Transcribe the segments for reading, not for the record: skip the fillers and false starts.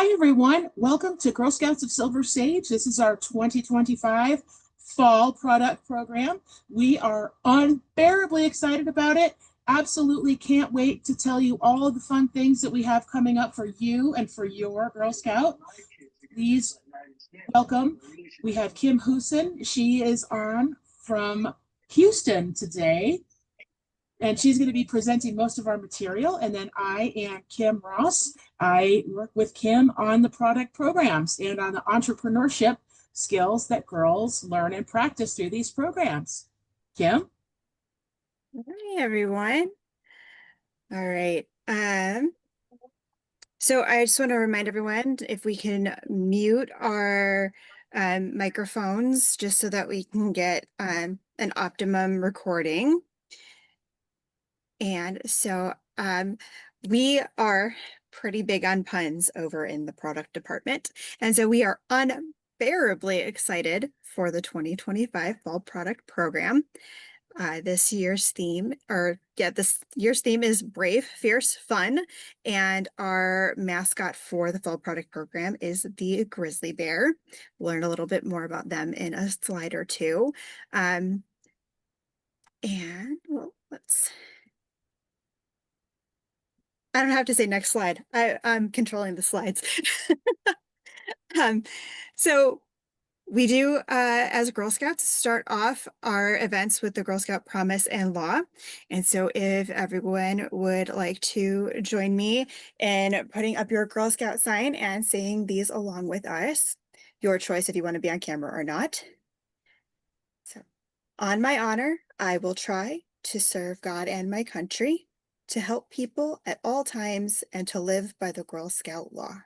Hi, everyone. Welcome to Girl Scouts of Silver Sage. This is our 2025 Fall Product Program. We are unbearably excited about it. Absolutely can't wait to tell you all of the fun things that we have coming up for you and for your Girl Scout. Please welcome. We have Kim Hooson. She is on from Houston today, and she's going to be presenting most of our material. And then I am Kim Ross. I work with Kim on the product programs and on the entrepreneurship skills that girls learn and practice through these programs. Kim? Hi, everyone. All right. So I just want to remind everyone if we can mute our microphones just so that we can get an optimum recording. And so we are pretty big on puns over in the product department. And so we are unbearably excited for the 2025 Fall Product Program. This year's theme is Brave, Fierce, Fun, and our mascot for the Fall Product Program is the grizzly bear. We'll learn a little bit more about them in a slide or two. And well, I don't have to say next slide. I'm controlling the slides. So we do, as Girl Scouts, start off our events with the Girl Scout Promise and Law. And so if everyone would like to join me in putting up your Girl Scout sign and saying these along with us, your choice if you want to be on camera or not. So, on my honor, I will try to serve God and my country, to help people at all times, and to live by the Girl Scout law.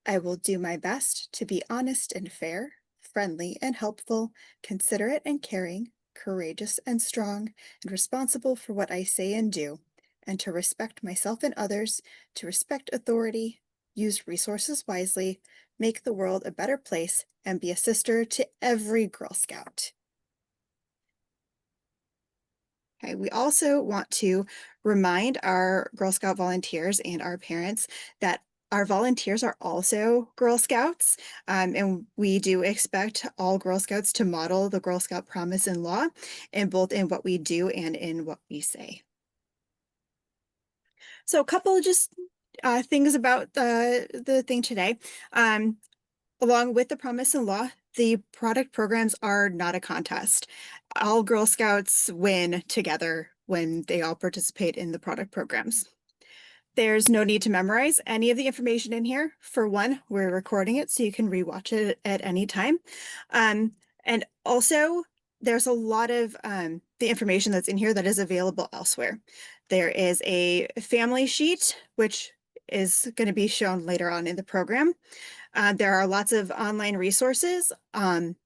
I will do my best to be honest and fair, friendly and helpful, considerate and caring, courageous and strong, and responsible for what I say and do, and to respect myself and others, to respect authority, use resources wisely, make the world a better place, and be a sister to every Girl Scout. Okay, we also want to remind our Girl Scout volunteers and our parents that our volunteers are also Girl Scouts, and we do expect all Girl Scouts to model the Girl Scout Promise and Law, in both in what we do and in what we say. So a couple of just things about the thing today. Along with the Promise and Law, the product programs are not a contest. All Girl Scouts win together when they all participate in the product programs. There's no need to memorize any of the information in here. For one, we're recording it so you can rewatch it at any time. And also, there's a lot of the information that's in here that is available elsewhere. There is a family sheet, which is going to be shown later on in the program. There are lots of online resources and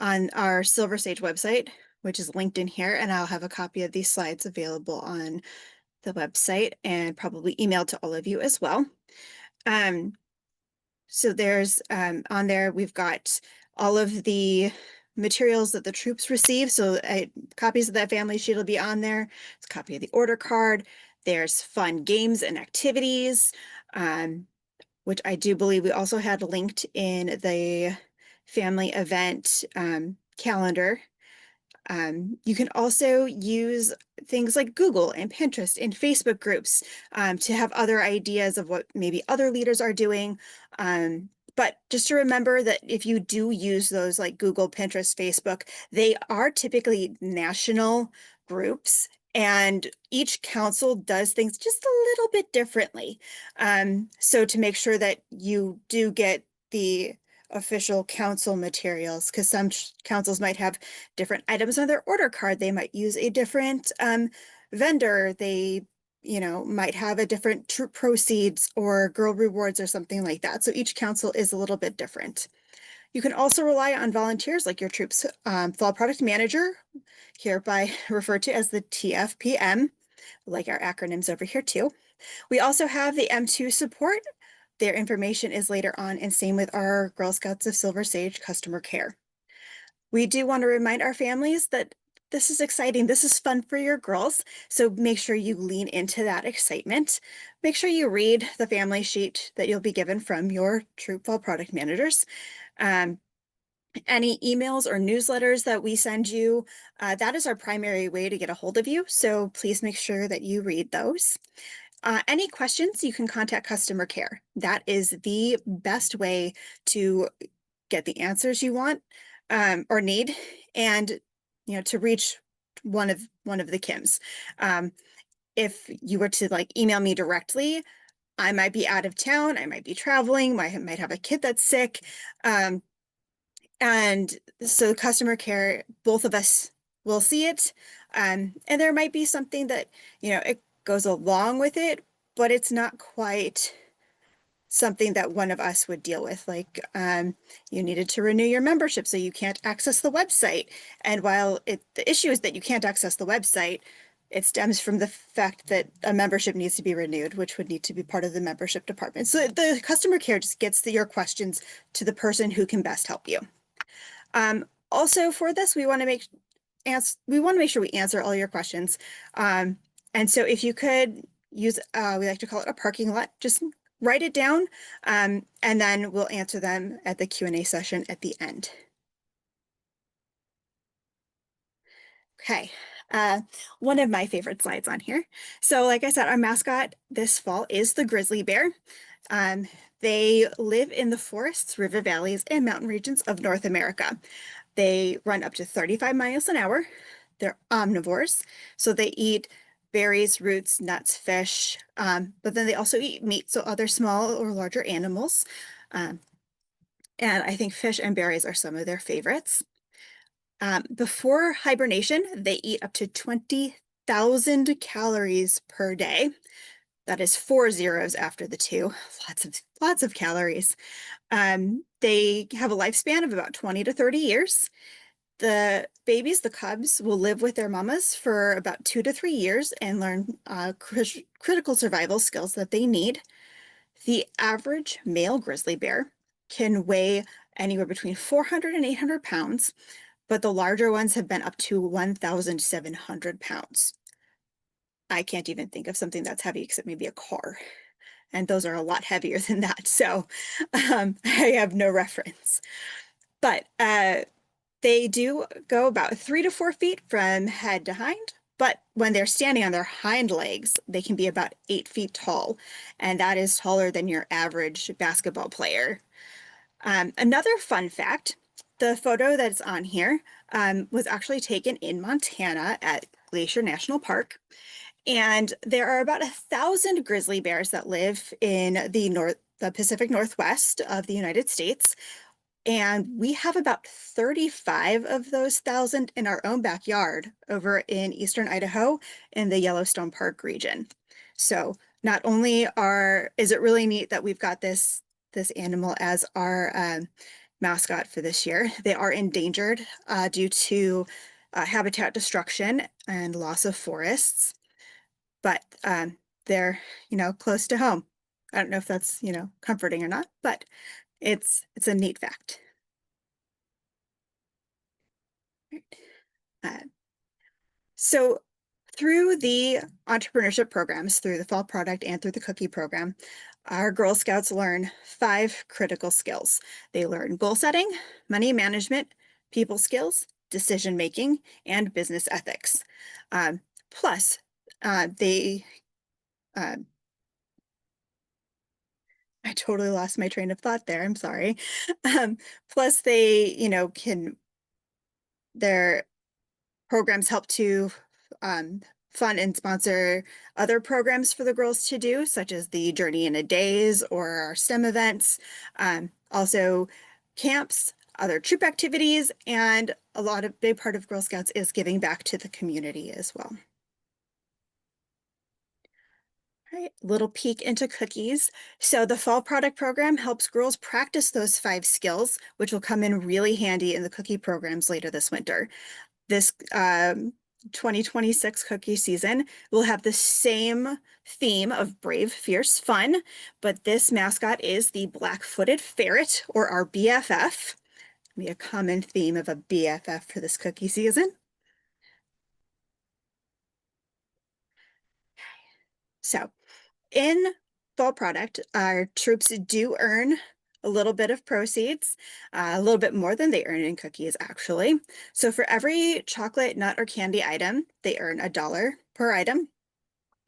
on our Silver Sage website, which is linked in here, and I'll have a copy of these slides available on the website and probably emailed to all of you as well. So there's on there, we've got all of the materials that the troops receive. So copies of that family sheet will be on there. It's a copy of the order card. There's fun games and activities, which I do believe we also had linked in the family event calendar. You can also use things like Google and Pinterest and Facebook groups to have other ideas of what maybe other leaders are doing. But just to remember that if you do use those like Google, Pinterest, Facebook, they are typically national groups, and each council does things just a little bit differently. So to make sure that you do get the official council materials, because some councils might have different items on their order card. They might use a different vendor. They, might have a different troop proceeds or girl rewards or something like that. So each council is a little bit different. You can also rely on volunteers like your troop's fall product manager, hereby referred to as the TFPM, like our acronyms over here too. We also have the M2 support. Their information is later on, and same with our Girl Scouts of Silver Sage customer care. We do want to remind our families that this is exciting. This is fun for your girls. So make sure you lean into that excitement. Make sure you read the family sheet that you'll be given from your Troop Fall product managers. Um, any emails or newsletters that we send you, that is our primary way to get a hold of you. So please make sure that you read those. Any questions, you can contact customer care. That is the best way to get the answers you want or need, and to reach one of the Kims. If you were to like email me directly, I might be out of town, I might be traveling, I might have a kid that's sick. And so customer care, both of us will see it. And there might be something that, it goes along with it, but it's not quite something that one of us would deal with. Like you needed to renew your membership, so you can't access the website. And while the issue is that you can't access the website, it stems from the fact that a membership needs to be renewed, which would need to be part of the membership department. So the customer care just gets your questions to the person who can best help you. Also for this, we want to make sure we answer all your questions. And so if you could use, we like to call it a parking lot, just write it down, and then we'll answer them at the Q&A session at the end. Okay, one of my favorite slides on here. So like I said, our mascot this fall is the grizzly bear. They live in the forests, river valleys, and mountain regions of North America. They run up to 35 miles an hour. They're omnivores, so they eat berries, roots, nuts, fish, but then they also eat meat, so other small or larger animals. And I think fish and berries are some of their favorites. Before hibernation, they eat up to 20,000 calories per day. That is 4 zeros after the 2. Lots of calories. They have a lifespan of about 20 to 30 years. The babies, the cubs, will live with their mamas for about 2 to 3 years and learn critical survival skills that they need. The average male grizzly bear can weigh anywhere between 400 and 800 pounds, but the larger ones have been up to 1,700 pounds. I can't even think of something that's heavy except maybe a car. And those are a lot heavier than that. So I have no reference. But they do go about 3 to 4 feet from head to hind. But when they're standing on their hind legs, they can be about 8 feet tall. And that is taller than your average basketball player. Another fun fact, the photo that's on here was actually taken in Montana at Glacier National Park. And there are about 1,000 grizzly bears that live in the Pacific Northwest of the United States. And we have about 35 of those 1,000 in our own backyard over in eastern Idaho in the Yellowstone Park region. So not only is it really neat that we've got this animal as our mascot for this year, they are endangered due to habitat destruction and loss of forests. But they're, close to home. I don't know if that's, comforting or not, but it's a neat fact. So through the entrepreneurship programs, through the Fall Product and through the Cookie program, our Girl Scouts learn 5 critical skills. They learn goal setting, money management, people skills, decision making, and business ethics. Plus, they I totally lost my train of thought there. I'm sorry. Plus they, their programs help to fund and sponsor other programs for the girls to do, such as the Journey in a Days or our STEM events. Also camps, other troop activities, and big part of Girl Scouts is giving back to the community as well. All right, little peek into cookies. So the Fall Product Program helps girls practice those 5 skills, which will come in really handy in the cookie programs later this winter. This 2026 cookie season will have the same theme of brave, fierce, fun, but this mascot is the black-footed ferret, or our BFF. Be a common theme of a BFF for this cookie season. So in fall product, our troops do earn a little bit of proceeds, a little bit more than they earn in cookies, actually. So for every chocolate, nut, or candy item, they earn $1 per item.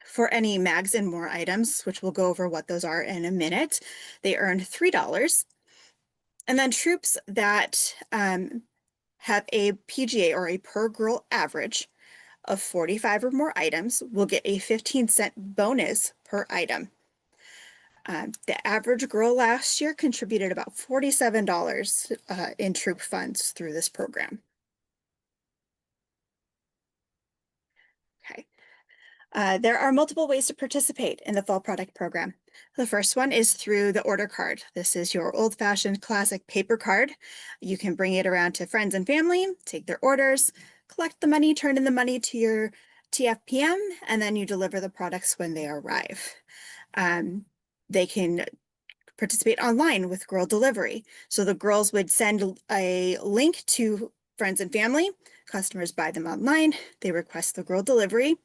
For any mags and more items, which we'll go over what those are in a minute, they earn $3. And then troops that have a PGA or a per girl average of 45 or more items will get a 15-cent bonus per item. The average girl last year contributed about $47 in troop funds through this program. Okay. There are multiple ways to participate in the fall product program. The first one is through the order card. This is your old-fashioned classic paper card. You can bring it around to friends and family, take their orders, collect the money, turn in the money to your TFPM, and then you deliver the products when they arrive. They can participate online with girl delivery. So the girls would send a link to friends and family. Customers buy them online. They request the girl delivery,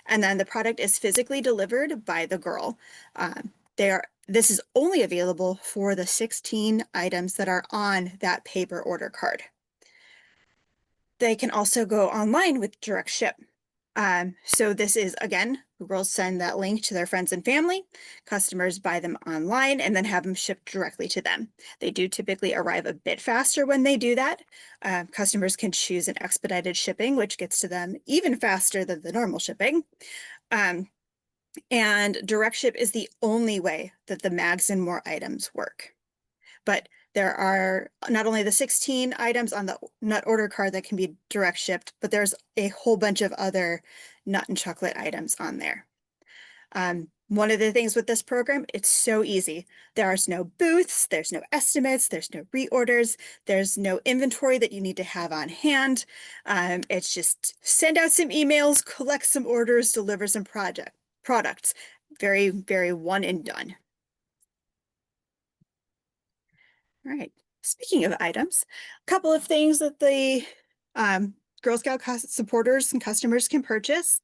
and then the product is physically delivered by the girl. This is only available for the 16 items that are on that paper order card. They can also go online with direct ship. So this is, again, girls send that link to their friends and family. Customers buy them online and then have them shipped directly to them. They do typically arrive a bit faster when they do that. Customers can choose an expedited shipping, which gets to them even faster than the normal shipping. And direct ship is the only way that the mags and more items work. But there are not only the 16 items on the nut order card that can be direct shipped, but there's a whole bunch of other nut and chocolate items on there. One of the things with this program, it's so easy. There's no booths, there's no estimates, there's no reorders, there's no inventory that you need to have on hand. It's just send out some emails, collect some orders, deliver some products. Very, very one and done. All right, speaking of items, a couple of things that the Girl Scout supporters and customers can purchase.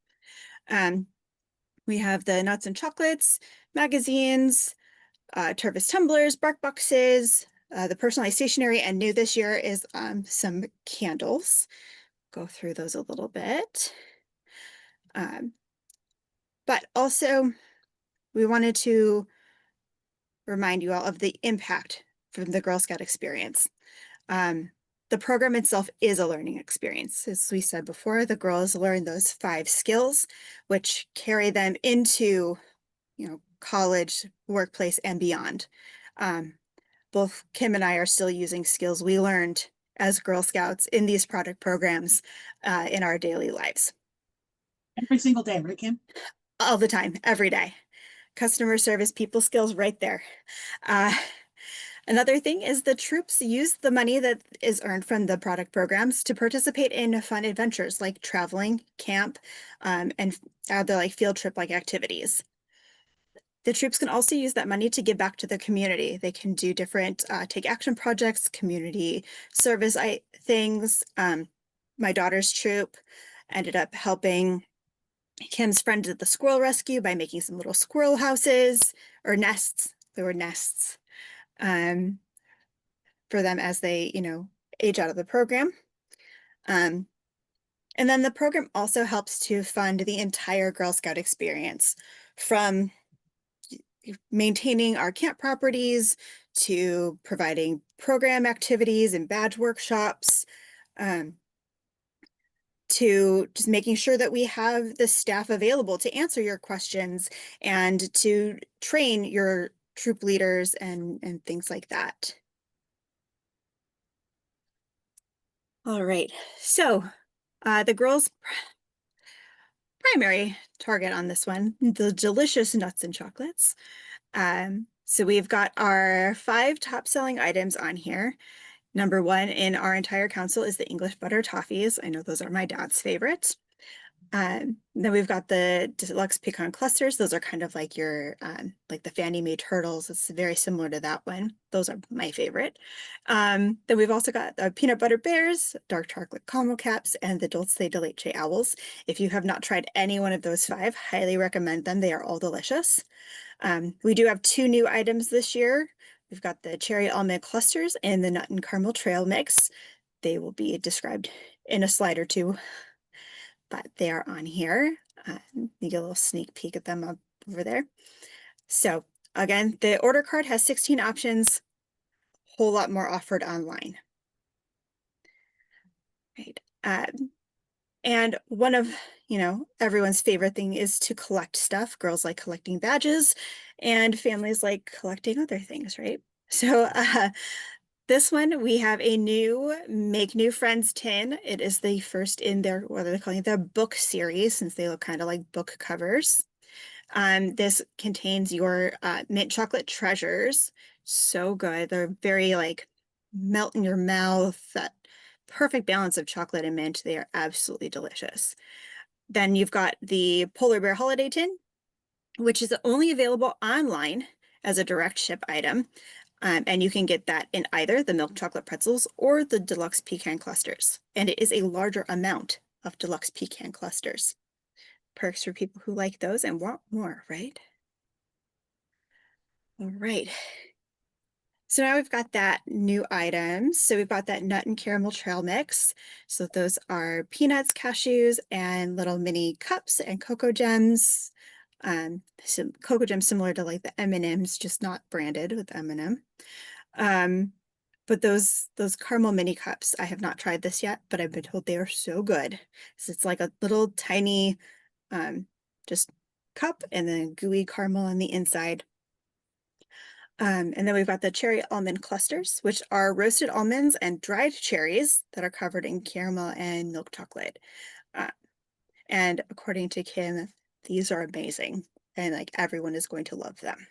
We have the nuts and chocolates, magazines, Tervis tumblers, bark boxes, the personalized stationery, and new this year is some candles. Go through those a little bit. But also, we wanted to remind you all of the impact from the Girl Scout experience. The program itself is a learning experience. As we said before, the girls learn those 5 skills, which carry them into, college, workplace, and beyond. Both Kim and I are still using skills we learned as Girl Scouts in these product programs in our daily lives. Every single day, right, Kim? All the time, every day. Customer service, people skills right there. Another thing is the troops use the money that is earned from the product programs to participate in fun adventures like traveling, camp, and other like field trip like activities. The troops can also use that money to give back to the community. They can do different take action projects, community service things. My daughter's troop ended up helping Kim's friend at the squirrel rescue by making some little squirrel houses or nests. There were nests for them as they, age out of the program. And then the program also helps to fund the entire Girl Scout experience, from maintaining our camp properties to providing program activities and badge workshops, to just making sure that we have the staff available to answer your questions and to train your troop leaders and things like that. All right, so the girls' primary target on this one, the delicious nuts and chocolates. So we've got our 5 top selling items on here. Number 1 in our entire council is the English butter toffees. I know those are my dad's favorites. Then we've got the deluxe pecan clusters. Those are kind of like your like the Fannie Mae turtles. It's very similar to that one. Those are my favorite. Then we've also got the peanut butter bears, dark chocolate caramel caps, and the dulce de leche owls. If you have not tried any one of those five, highly recommend them. They are all delicious. We do have two new items this year. We've got the cherry almond clusters and the nut and caramel trail mix. They will be described in a slide or two, but they are on here. You get a little sneak peek at them up over there. So again, the order card has 16 options, whole lot more offered online. Right. And one of, everyone's favorite thing is to collect stuff. Girls like collecting badges and families like collecting other things, right? So this one, we have a new Make New Friends tin. It is the first in their, what are they calling it, their book series, since they look kind of like book covers. This contains your mint chocolate treasures. So good. They're very like melt in your mouth, that perfect balance of chocolate and mint. They are absolutely delicious. Then you've got the Polar Bear Holiday Tin, which is only available online as a direct ship item. And you can get that in either the milk chocolate pretzels or the deluxe pecan clusters. And it is a larger amount of deluxe pecan clusters. Perks for people who like those and want more, right? All right. So now we've got that new items. So we've got that nut and caramel trail mix. So those are peanuts, cashews, and little mini cups and cocoa gems. So cocoa gems similar to like the M&Ms, just not branded with M&M. But those caramel mini cups, I have not tried this yet, but I've been told they are so good. So it's like a little tiny just cup and then gooey caramel on the inside. And then we've got the cherry almond clusters, which are roasted almonds and dried cherries that are covered in caramel and milk chocolate. Uh, and according to Kim, these are amazing and like everyone is going to love them.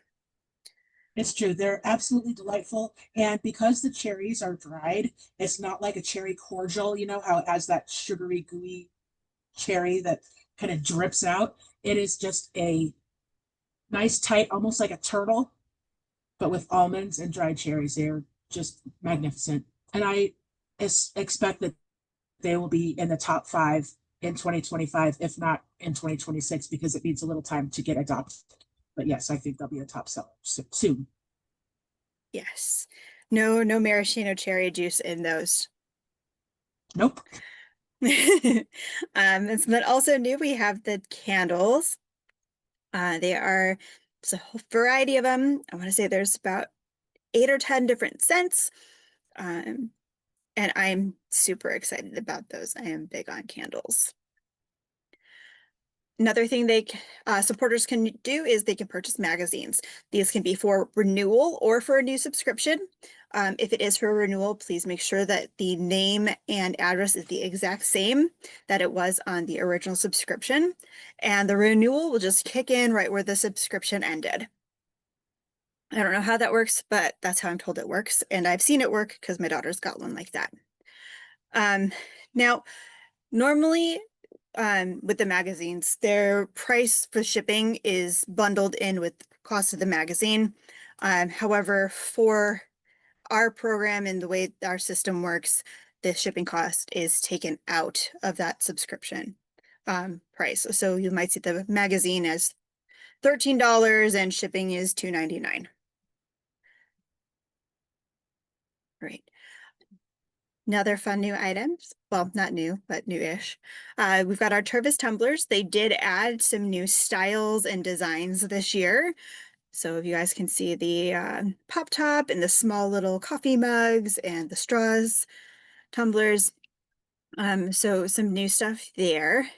It's true. They're absolutely delightful. And because the cherries are dried, it's not like a cherry cordial, you know, how it has that sugary, gooey cherry that kind of drips out. It is just a nice, tight, almost like a turtle, but with almonds and dried cherries. They're just magnificent. And I expect that they will be in the top five in 2025, if not in 2026, because it needs a little time to get adopted. But yes, I think they'll be a top seller soon. Yes. No maraschino cherry juice in those. Nope. And then also new, we have the candles. They are, there's a whole variety of them. I want to say there's about 8 or 10 different scents. Um, and I'm super excited about those. I am big on candles. Another thing supporters can do is they can purchase magazines. These can be for renewal or for a new subscription. If it is for renewal, please make sure that the name and address is the exact same that it was on the original subscription. And the renewal will just kick in right where the subscription ended. I don't know how that works, but that's how I'm told it works. And I've seen it work because my daughter's got one like that. Now, normally with the magazines, their price for shipping is bundled in with the cost of the magazine. However, for our program and the way our system works, the shipping cost is taken out of that subscription price. So you might see the magazine as $13 and shipping is $2.99. Right. Another fun new items. Well, not new, but new-ish. We've got our Tervis tumblers. They did add some new styles and designs this year. So if you guys can see the pop top and the small little coffee mugs and the straws tumblers. So some new stuff there.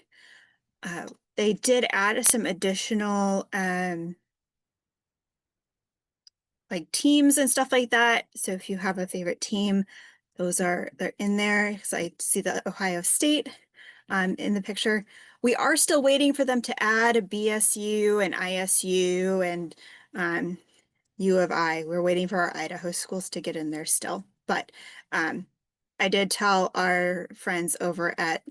They did add some additional like teams and stuff like that. So if you have a favorite team, they're in there because I see the Ohio State in the picture. We are still waiting for them to add a BSU and ISU and U of I. We're waiting for our Idaho schools to get in there still. But I did tell our friends over at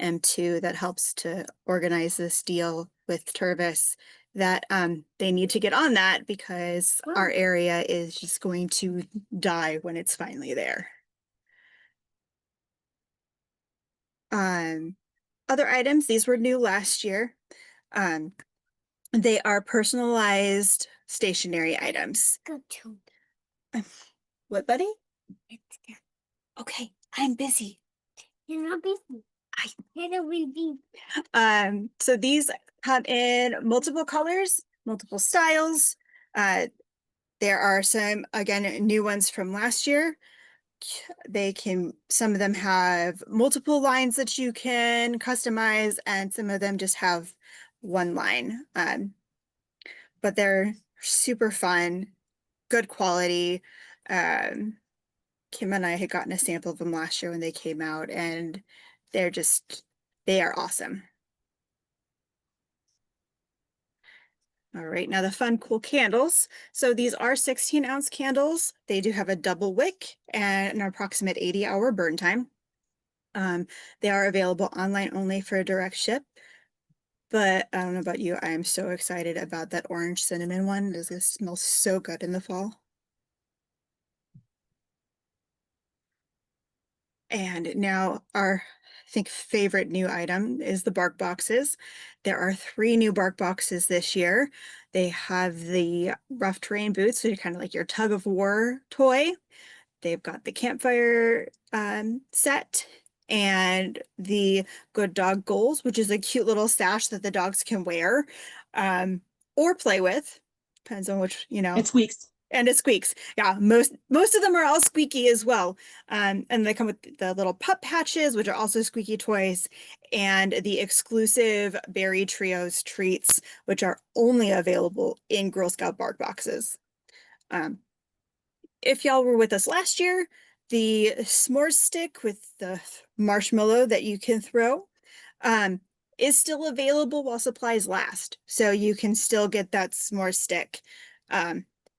M2 that helps to organize this deal with Tervis, that they need to get on that because our area is just going to die when it's finally there. Other items, these were new last year. They are personalized stationery items. What, buddy? Okay, I'm busy. You're not busy. You're not busy. So these come in multiple colors, multiple styles. There are some, again, new ones from last year. Some of them have multiple lines that you can customize, and some of them just have one line. But they're super fun, good quality. Kim and I had gotten a sample of them last year when they came out, and they are awesome. All right, now the fun, cool candles. So these are 16-ounce candles. They do have a double wick and an approximate 80-hour burn time. They are available online only for a direct ship. But I don't know about you, I am so excited about that orange cinnamon one. It smells so good in the fall. And now our, I think, favorite new item is the bark boxes. There are 3 new bark boxes this year. They have the rough terrain boots, so you're kind of like your tug of war toy. They've got the campfire set and the good dog goals, which is a cute little sash that the dogs can wear or play with. Depends on which, It squeaks. And it squeaks. Yeah, most of them are all squeaky as well. And they come with the little pup patches, which are also squeaky toys, and the exclusive Berry Trios treats, which are only available in Girl Scout bark boxes. If y'all were with us last year, the s'more stick with the marshmallow that you can throw is still available while supplies last. So you can still get that s'more stick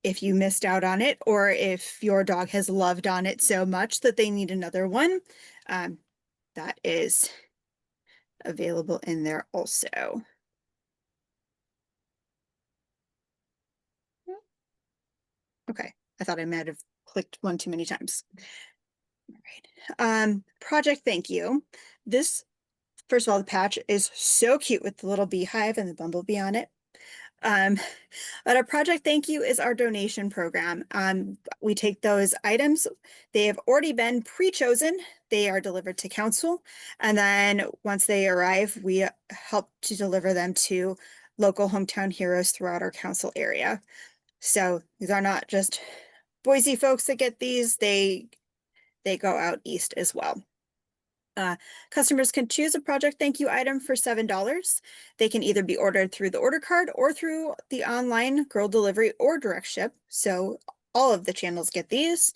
if you missed out on it, or if your dog has loved on it so much that they need another one, that is available in there also. Okay, I thought I might have clicked one too many times. All right. Project Thank You. This, first of all, the patch is so cute with the little beehive and the bumblebee on it. But our Project Thank You is our donation program. We take those items, they have already been pre-chosen, they are delivered to council, and then once they arrive, we help to deliver them to local hometown heroes throughout our council area. So these are not just Boise folks that get these, they go out east as well. Customers can choose a Project Thank You item for $7. They can either be ordered through the order card or through the online girl delivery or direct ship. So all of the channels get these.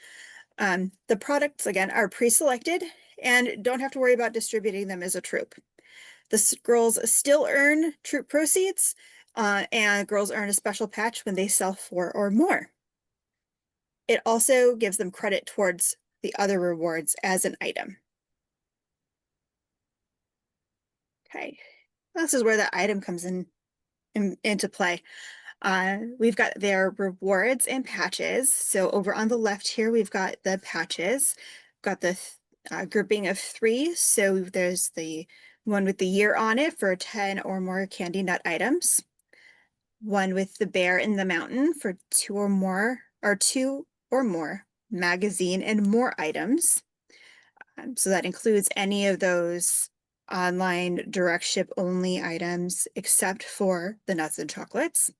The products, again, are pre-selected and don't have to worry about distributing them as a troop. The girls still earn troop proceeds, and girls earn a special patch when they sell 4 or more. It also gives them credit towards the other rewards as an item. Okay, this is where the item comes into play. We've got their rewards and patches. So over on the left here, we've got the patches. Got the grouping of 3. So there's the one with the year on it for 10 or more candy nut items. One with the bear in the mountain for 2 or more magazine and more items. So that includes any of those online direct ship only items except for the nuts and chocolates.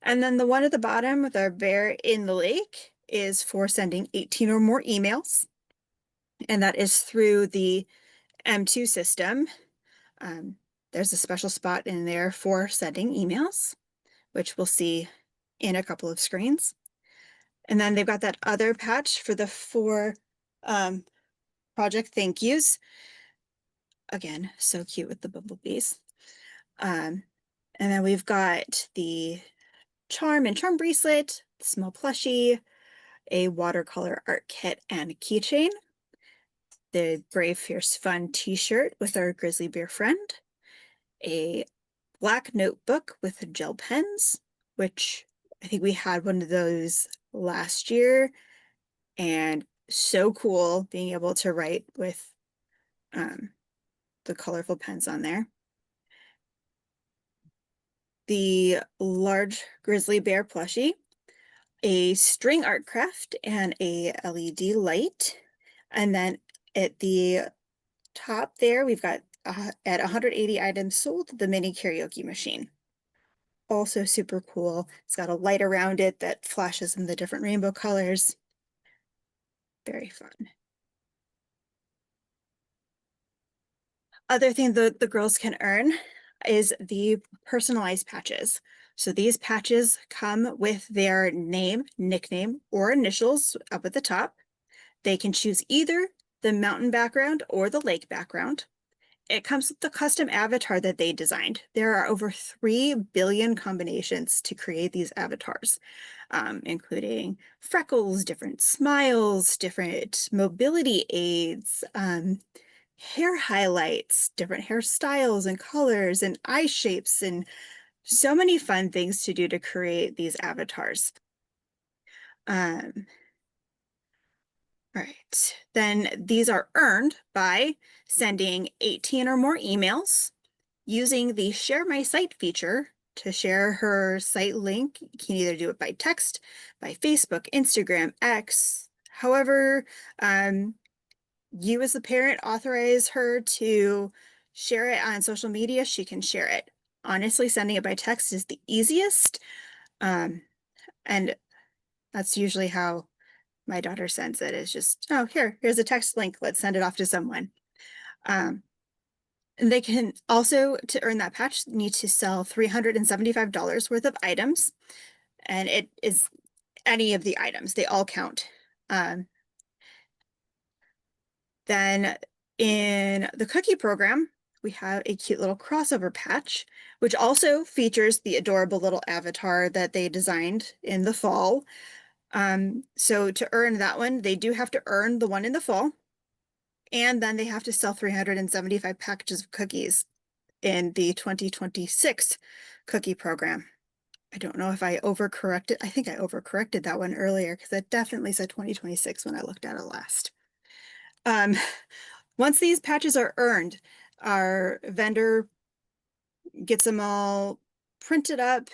And then the one at the bottom with our bear in the lake is for sending 18 or more emails. And that is through the M2 system. There's a special spot in there for sending emails, which we'll see in a couple of screens. And then they've got that other patch for the 4 Project Thank Yous. Again, so cute with the bumblebees. And then we've got the charm and charm bracelet, small plushie, a watercolor art kit, and a keychain. the Brave Fierce Fun t-shirt with our grizzly bear friend, a black notebook with gel pens, which I think we had one of those last year, and so cool being able to write with the colorful pens on there. The large grizzly bear plushie, a string art craft, and a LED light. And then at the top there, we've got at 180 items sold, the mini karaoke machine. Also super cool. It's got a light around it that flashes in the different rainbow colors. Very fun. Other thing the girls can earn is the personalized patches. So these patches come with their name, nickname, or initials up at the top. They can choose either the mountain background or the lake background. It comes with the custom avatar that they designed. There are over 3 billion combinations to create these avatars, including freckles, different smiles, different mobility aids, hair highlights, different hairstyles and colors and eye shapes, and so many fun things to do to create these avatars. All right, then these are earned by sending 18 or more emails, using the Share My Site feature to share her site link. You can either do it by text, by Facebook, Instagram, X, however you as the parent authorize her to share it on social media, she can share it. Honestly, sending it by text is the easiest, and that's usually how my daughter sends it, is just, oh, here's a text link, let's send it off to someone. And they can also, to earn that patch, need to sell $375 worth of items, and it is any of the items, they all count. Then in the cookie program, we have a cute little crossover patch, which also features the adorable little avatar that they designed in the fall. So to earn that one, they do have to earn the one in the fall, and then they have to sell 375 packages of cookies in the 2026 cookie program. I don't know if I overcorrected. I think I overcorrected that one earlier because it definitely said 2026 when I looked at it last. Once these patches are earned, our vendor gets them all printed up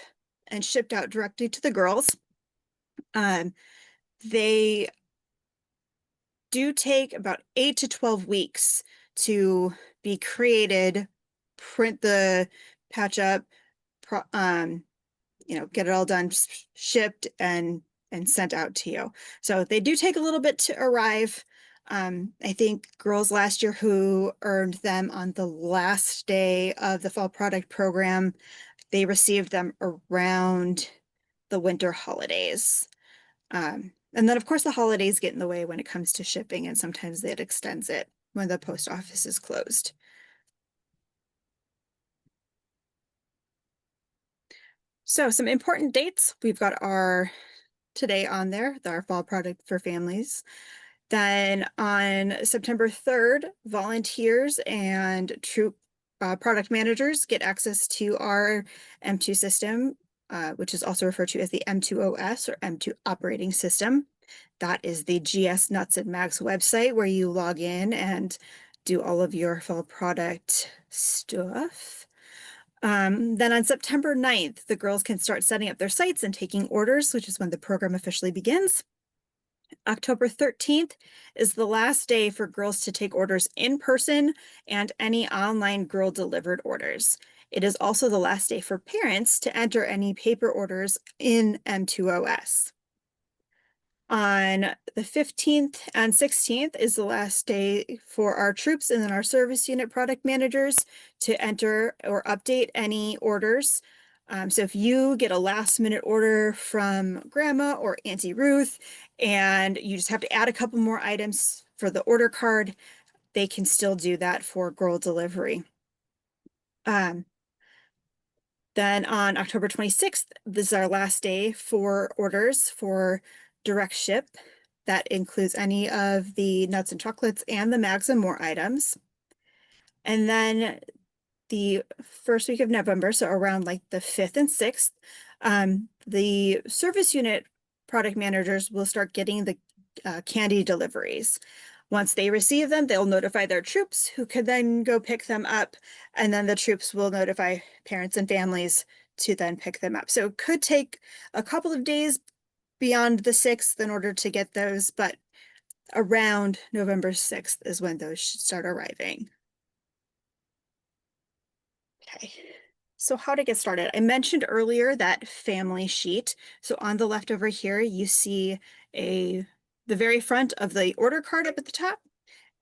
and shipped out directly to the girls. They do take about 8 to 12 weeks to be created, print the patch up, get it all done, shipped and sent out to you. So they do take a little bit to arrive. I think girls last year who earned them on the last day of the fall product program, they received them around the winter holidays. And then of course the holidays get in the way when it comes to shipping, and sometimes it extends it when the post office is closed. So some important dates, we've got our today on there, our fall product for families. Then on September 3rd, volunteers and troop product managers get access to our M2 system, which is also referred to as the M2OS or M2 operating system. That is the GS Nuts and Mags website where you log in and do all of your fall product stuff. Then on September 9th, the girls can start setting up their sites and taking orders, which is when the program officially begins. October 13th is the last day for girls to take orders in person and any online girl delivered orders. It is also the last day for parents to enter any paper orders in M2OS. On the 15th and 16th is the last day for our troops and then our service unit product managers to enter or update any orders. So if you get a last minute order from Grandma or Auntie Ruth and you just have to add a couple more items for the order card, they can still do that for girl delivery. Then on October 26th, this is our last day for orders for direct ship. That includes any of the nuts and chocolates and the Mags and More items. And then the first week of November, so around like the 5th and 6th, the service unit product managers will start getting the candy deliveries. Once they receive them, they'll notify their troops who could then go pick them up, and then the troops will notify parents and families to then pick them up. So it could take a couple of days beyond the 6th in order to get those, but around November 6th is when those should start arriving. Okay, so how to get started. I mentioned earlier that family sheet. So on the left over here, you see the very front of the order card up at the top,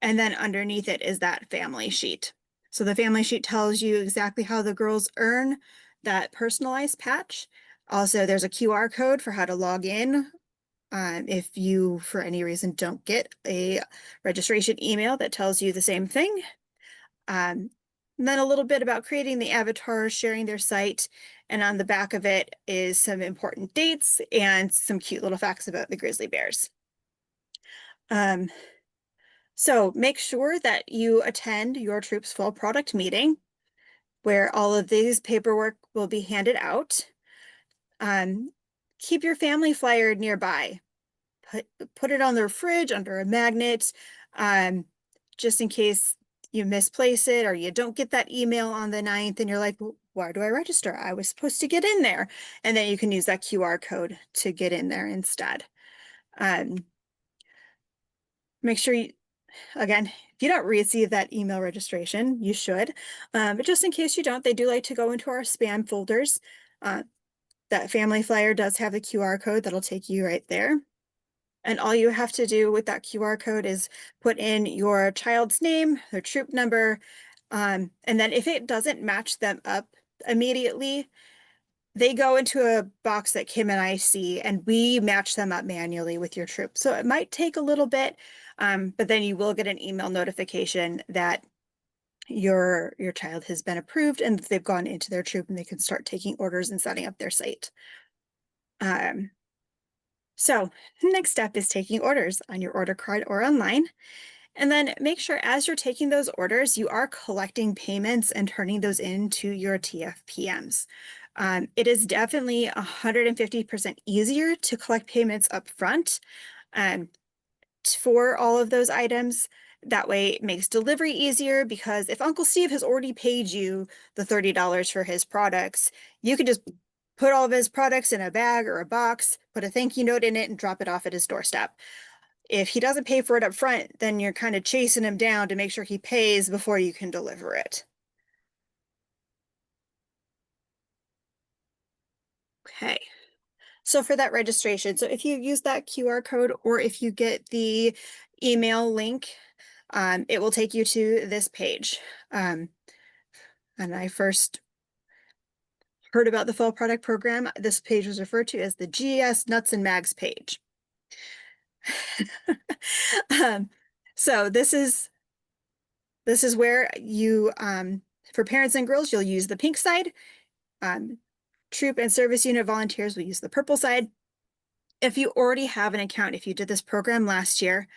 and then underneath it is that family sheet. So the family sheet tells you exactly how the girls earn that personalized patch. Also, there's a QR code for how to log in if you, for any reason, don't get a registration email that tells you the same thing. And then a little bit about creating the avatar, sharing their site, and on the back of it is some important dates and some cute little facts about the grizzly bears. So make sure that you attend your troop's fall product meeting where all of these paperwork will be handed out. Keep your family flyer nearby. Put it on their fridge under a magnet, just in case you misplace it or you don't get that email on the 9th and you're like, well, why do I register? I was supposed to get in there. And then you can use that QR code to get in there instead. Make sure you, again, if you don't receive that email registration, you should. But just in case you don't, they do like to go into our spam folders. That family flyer does have the QR code that'll take you right there. And all you have to do with that QR code is put in your child's name, their troop number, and then if it doesn't match them up immediately, they go into a box that Kim and I see, and we match them up manually with your troop. So it might take a little bit, but then you will get an email notification that your child has been approved and they've gone into their troop and they can start taking orders and setting up their site. So next step is taking orders on your order card or online. And then make sure as you're taking those orders, you are collecting payments and turning those into your TFPMs. It is definitely 150% easier to collect payments up front for all of those items. That way it makes delivery easier, because if Uncle Steve has already paid you the $30 for his products, you can just put all of his products in a bag or a box, put a thank you note in it, and drop it off at his doorstep. If he doesn't pay for it up front, then you're kind of chasing him down to make sure he pays before you can deliver it. Okay, so for that registration, so if you use that QR code or if you get the email link, it will take you to this page. And I first heard about the fall product program. This page was referred to as the GS Nuts and Mags page. So this is where you, for parents and girls, you'll use the pink side. Troop and service unit volunteers will use the purple side. If you already have an account, if you did this program last year,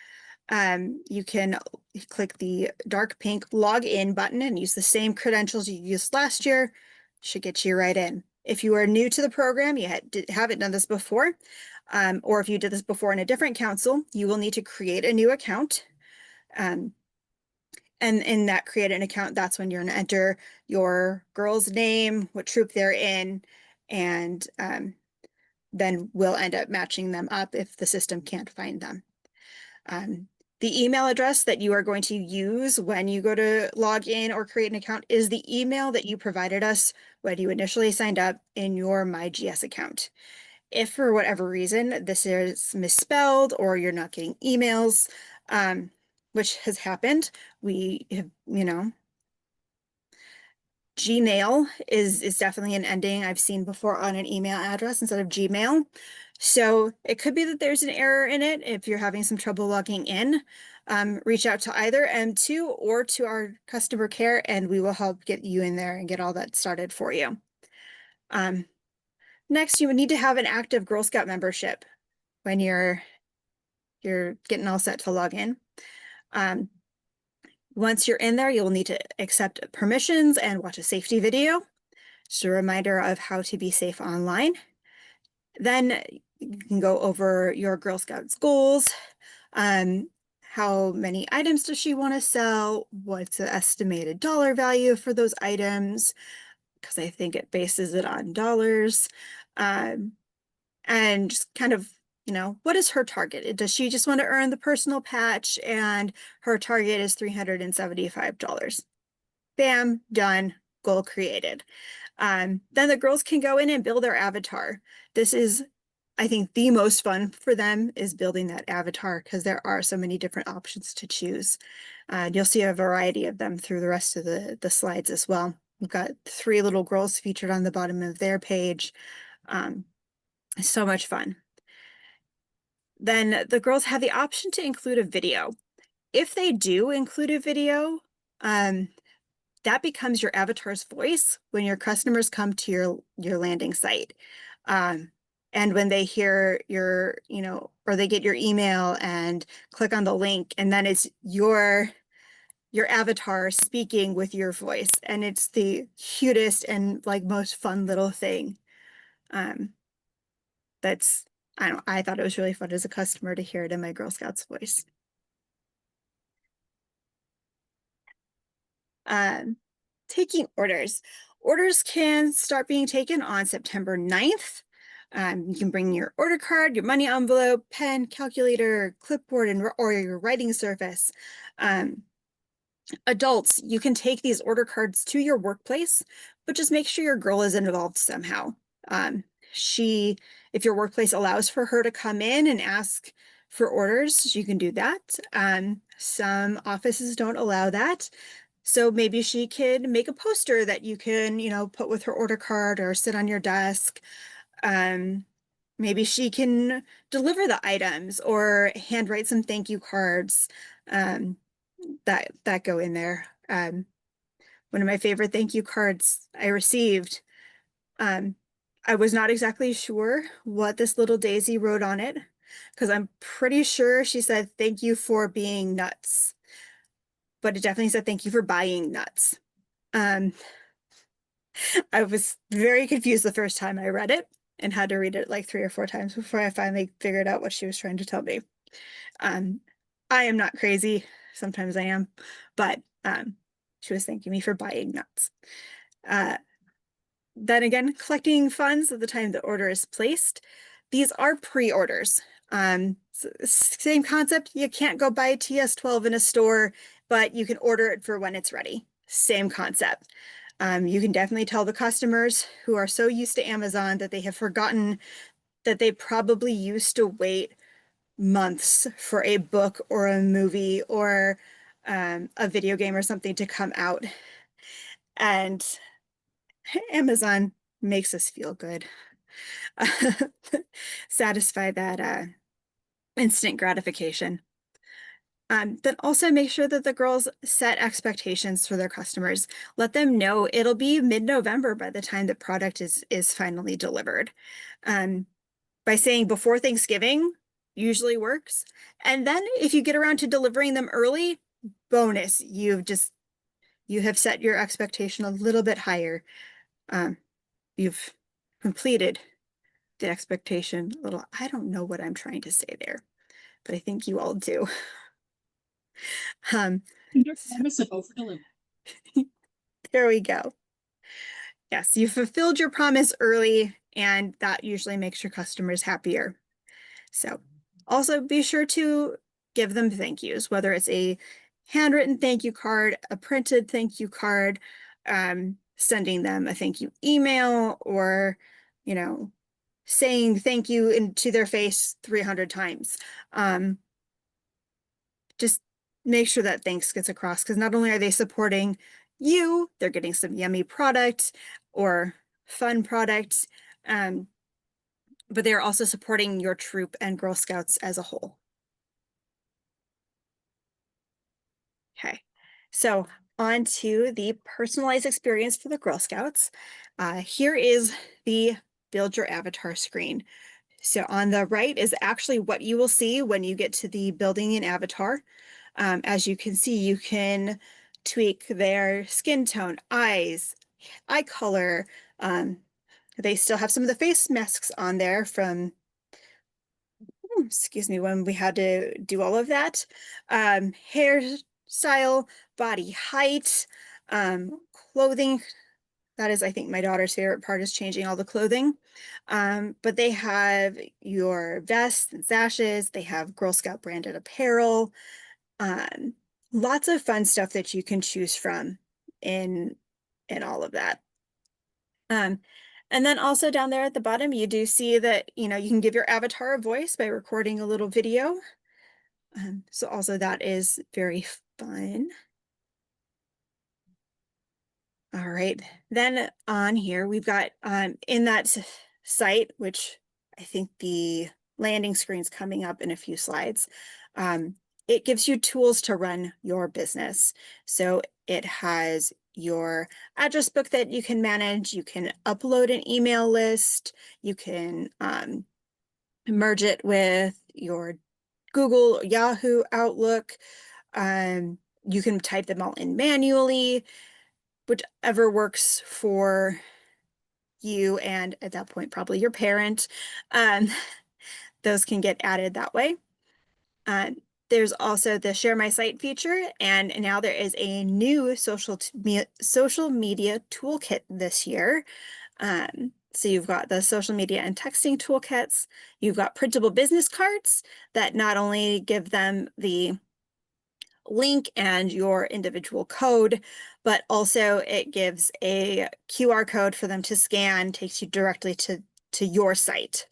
you can click the dark pink login button and use the same credentials you used last year. Should get you right in. If you are new to the program, you haven't done this before, or if you did this before in a different council, you will need to create a new account. And in that create an account, that's when you're going to enter your girl's name, what troop they're in, and then we'll end up matching them up if the system can't find them. The email address that you are going to use when you go to log in or create an account is the email that you provided us when you initially signed up in your MyGS account. If for whatever reason this is misspelled or you're not getting emails, which has happened, we have, Gmail is definitely an ending I've seen before on an email address instead of Gmail. So it could be that there's an error in it. If you're having some trouble logging in, reach out to either M2 or to our customer care, and we will help get you in there and get all that started for you. Next, you would need to have an active Girl Scout membership when you're you're getting all set to log in. Once you're in there, you'll need to accept permissions and watch a safety video. Just a reminder of how to be safe online. Then you can go over your Girl Scouts goals. How many items does she want to sell? What's the estimated dollar value for those items? Because I think it bases it on dollars. And just kind of, what is her target? Does she just want to earn the personal patch and her target is $375? Bam, done, goal created. Then the girls can go in and build their avatar. This is, I think, the most fun for them is building that avatar because there are so many different options to choose. You'll see a variety of them through the rest of the slides as well. We've got 3 little girls featured on the bottom of their page. So much fun. Then the girls have the option to include a video. If they do include a video, that becomes your avatar's voice when your customers come to your landing site. And when they hear your, or they get your email and click on the link, and then it's your avatar speaking with your voice. And it's the cutest and like most fun little thing. I thought it was really fun as a customer to hear it in my Girl Scouts voice. Taking orders. Orders can start being taken on September 9th. You can bring your order card, your money envelope, pen, calculator, clipboard, or your writing surface. Adults, you can take these order cards to your workplace, but just make sure your girl is involved somehow. If your workplace allows for her to come in and ask for orders, you can do that. Some offices don't allow that. So maybe she could make a poster that you can, put with her order card or sit on your desk. Maybe she can deliver the items or handwrite some thank you cards that go in there. One of my favorite thank you cards I received, I was not exactly sure what this little Daisy wrote on it, because I'm pretty sure she said, "Thank you for being nuts." But it definitely said, "Thank you for buying nuts." I was very confused the first time I read it and had to read it like 3 or 4 times before I finally figured out what she was trying to tell me. I am not crazy. Sometimes I am, but she was thanking me for buying nuts. Then again, collecting funds at the time the order is placed. These are pre-orders. Same concept. You can't go buy a TS12 in a store, but you can order it for when it's ready. Same concept. You can definitely tell the customers who are so used to Amazon that they have forgotten that they probably used to wait months for a book or a movie or a video game or something to come out. And Amazon makes us feel good. Satisfy that instant gratification. Then also make sure that the girls set expectations for their customers. Let them know it'll be mid-November by the time the product is finally delivered. By saying before Thanksgiving usually works. And then if you get around to delivering them early, bonus, you have set your expectation a little bit higher. You've completed the expectation a little. I don't know what I'm trying to say there, but I think you all do. Promise and over deliver. There we go. Yes, you fulfilled your promise early, and that usually makes your customers happier. So also be sure to give them thank yous, whether it's a handwritten thank you card, a printed thank you card, sending them a thank you email, or, saying thank you into their face 300 times. Just make sure that thanks gets across, because not only are they supporting you, they're getting some yummy product or fun product, but they're also supporting your troop and Girl Scouts as a whole. Okay, so on to the personalized experience for the Girl Scouts. Here is the build your avatar screen. So on the right is actually what you will see when you get to the building and avatar. As you can see, you can tweak their skin tone, eyes, eye color. They still have some of the face masks on there from, excuse me, when we had to do all of that. Hairstyle, body height, clothing. That is, I think, my daughter's favorite part is changing all the clothing. But they have your vests and sashes. They have Girl Scout branded apparel. Um, Lots of fun stuff that you can choose from in all of that. Um, and then also down there at the bottom, you do see that, you can give your avatar a voice by recording a little video. So also that is very fun. All right, then on here, we've got in that site, which I think the landing screen's coming up in a few slides. It gives you tools to run your business. So it has your address book that you can manage. You can upload an email list. You can merge it with your Google, Yahoo, Outlook. You can type them all in manually, whichever works for you, and at that point, probably your parent. Those can get added that way. There's also the Share My Site feature, and now there is a new social media toolkit this year. So you've got the social media and texting toolkits. You've got printable business cards that not only give them the link and your individual code, but also it gives a QR code for them to scan, takes you directly to your site.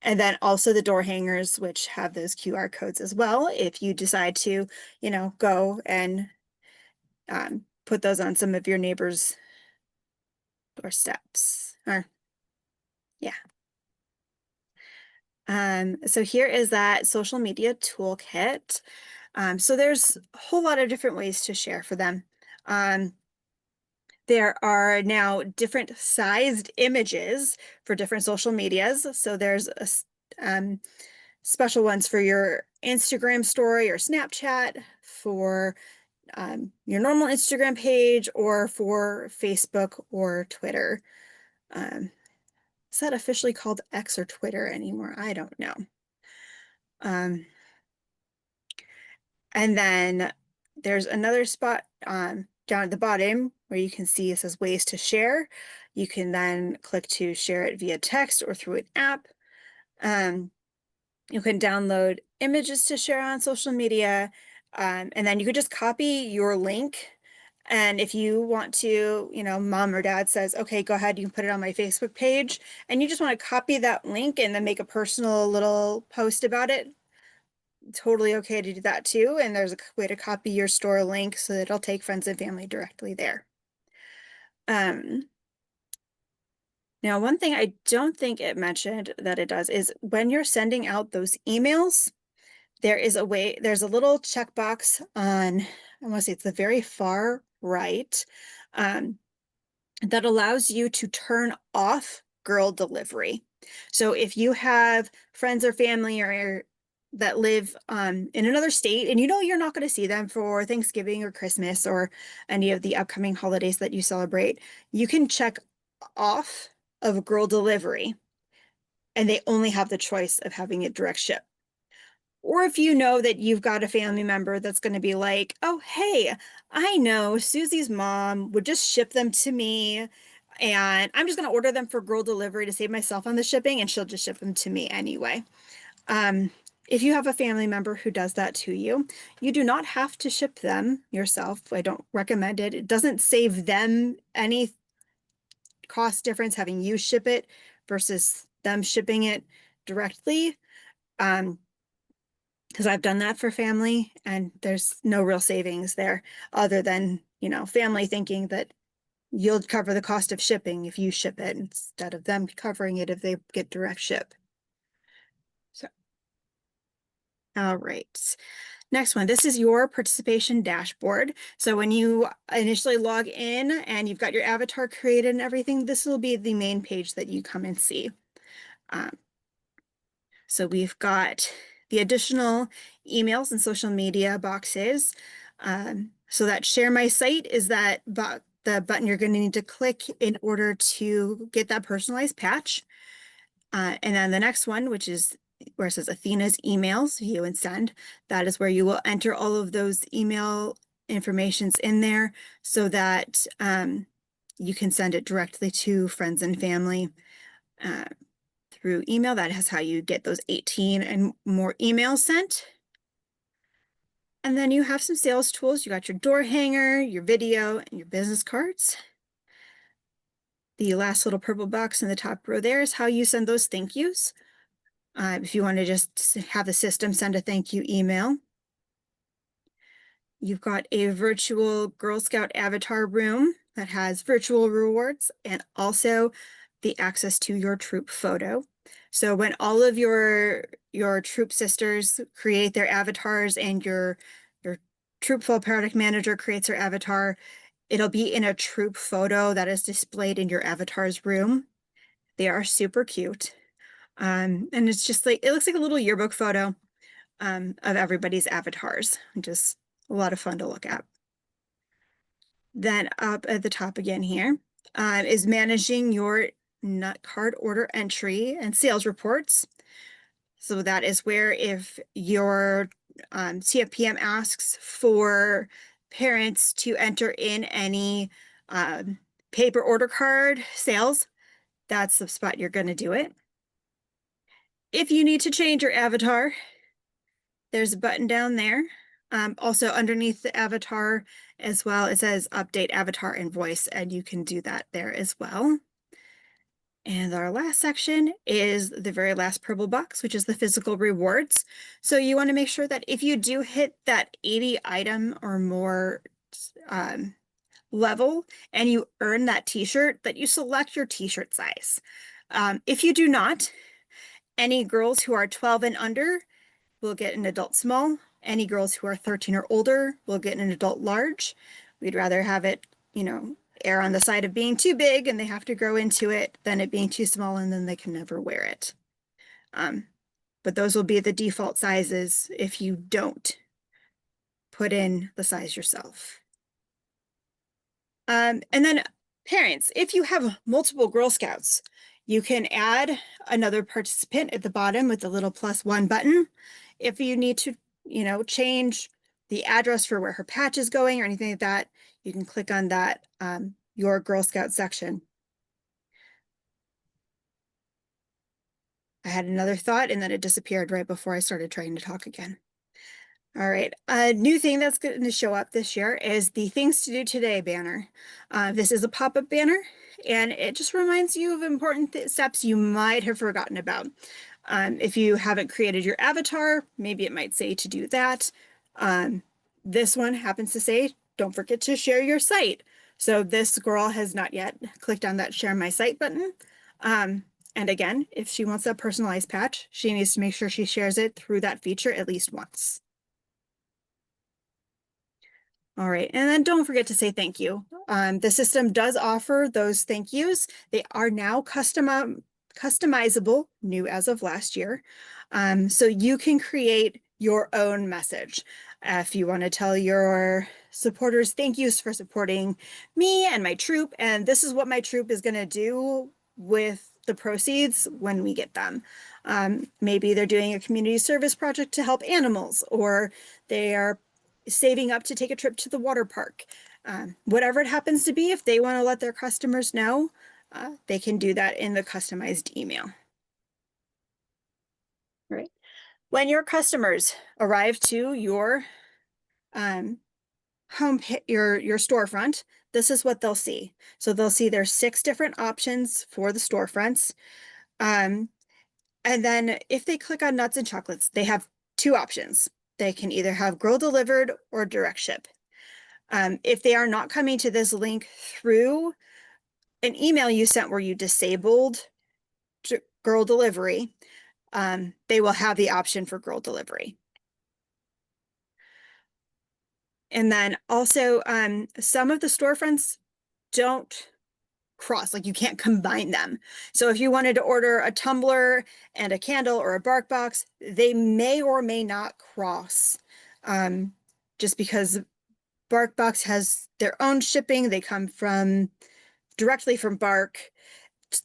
And then also the door hangers, which have those QR codes as well, if you decide to, go and put those on some of your neighbors' doorsteps. Or, yeah. So here is that social media toolkit. So there's a whole lot of different ways to share for them. There are now different sized images for different social medias. So there's special ones for your Instagram story or Snapchat, for your normal Instagram page, or for Facebook or Twitter. Is that officially called X or Twitter anymore? I don't know. And then there's another spot down at the bottom where you can see it says ways to share. You can then click to share it via text or through an app. You can download images to share on social media, and then you could just copy your link. And if you want to, mom or dad says, okay, go ahead, you can put it on my Facebook page, and you just want to copy that link and then make a personal little post about it, totally okay to do that too. And there's a way to copy your store link so that it'll take friends and family directly there. Now, one thing I don't think it mentioned that it does is when you're sending out those emails, there's a little checkbox on, I want to say it's the very far right, that allows you to turn off girl delivery. So if you have friends or family or that live in another state, and you're not going to see them for Thanksgiving or Christmas or any of the upcoming holidays that you celebrate, you can check off of girl delivery, and they only have the choice of having it direct ship. Or if you know that you've got a family member that's going to be like, oh, hey, I know Susie's mom would just ship them to me, and I'm just going to order them for girl delivery to save myself on the shipping, and she'll just ship them to me anyway. If you have a family member who does that to you, you do not have to ship them yourself. I don't recommend it. It doesn't save them any cost difference having you ship it versus them shipping it directly. Because I've done that for family, and there's no real savings there other than, family thinking that you'll cover the cost of shipping if you ship it instead of them covering it if they get direct ship. So, all right. Next one, this is your participation dashboard. So when you initially log in and you've got your avatar created and everything, this will be the main page that you come and see. So we've got the additional emails and social media boxes. So that share my site is the button you're going to need to click in order to get that personalized patch. And then the next one, which is where it says Athena's emails, view and send, that is where you will enter all of those email informations in there so that you can send it directly to friends and family through email. That is how you get those 18 and more emails sent. And then you have some sales tools. You got your door hanger, your video, and your business cards. The last little purple box in the top row there is how you send those thank yous. If you want to just have the system send a thank you email. You've got a virtual Girl Scout avatar room that has virtual rewards and also the access to your troop photo. So when all of your troop sisters create their avatars and your troop flow product manager creates her avatar, it'll be in a troop photo that is displayed in your avatar's room. They are super cute. And it's just like, it looks like a little yearbook photo of everybody's avatars. Just a lot of fun to look at. Then up at the top again here is managing your nut card order entry and sales reports. So that is where if your CFPM asks for parents to enter in any paper order card sales, that's the spot you're going to do it. If you need to change your avatar, there's a button down there. Also underneath the avatar as well, it says update avatar and voice, and you can do that there as well. And our last section is the very last purple box, which is the physical rewards. So you want to make sure that if you do hit that 80 item or more level and you earn that t-shirt, that you select your t-shirt size. If you do not, any girls who are 12 and under will get an adult small. Any girls who are 13 or older will get an adult large. We'd rather have it, err on the side of being too big and they have to grow into it than it being too small and then they can never wear it. But those will be the default sizes if you don't put in the size yourself. And then parents, if you have multiple Girl Scouts, you can add another participant at the bottom with the little +1 button. If you need to, change the address for where her patch is going or anything like that, you can click on that, your Girl Scout section. I had another thought and then it disappeared right before I started trying to talk again. All right, a new thing that's going to show up this year is the Things to Do Today banner. This is a pop-up banner, and it just reminds you of important steps you might have forgotten about. If you haven't created your avatar, maybe it might say to do that. This one happens to say, don't forget to share your site. So this girl has not yet clicked on that share my site button. And again, if she wants a personalized patch, she needs to make sure she shares it through that feature at least once. All right, and then don't forget to say thank you. The system does offer those thank yous. They are now customizable, new as of last year. So you can create your own message. If you want to tell your supporters thank yous for supporting me and my troop, and this is what my troop is going to do with the proceeds when we get them. Maybe they're doing a community service project to help animals, or they are saving up to take a trip to the water park. Whatever it happens to be, if they want to let their customers know, they can do that in the customized email. All right. When your customers arrive to your your storefront, this is what they'll see. So they'll see there's 6 different options for the storefronts. And then if they click on nuts and chocolates, they have 2 options. They can either have girl delivered or direct ship. If they are not coming to this link through an email you sent where you disabled girl delivery, they will have the option for girl delivery. And then also some of the storefronts don't cross, like you can't combine them. So if you wanted to order a tumbler and a candle or a bark box, they may or may not cross. Just because bark box has their own shipping, they come from directly from bark.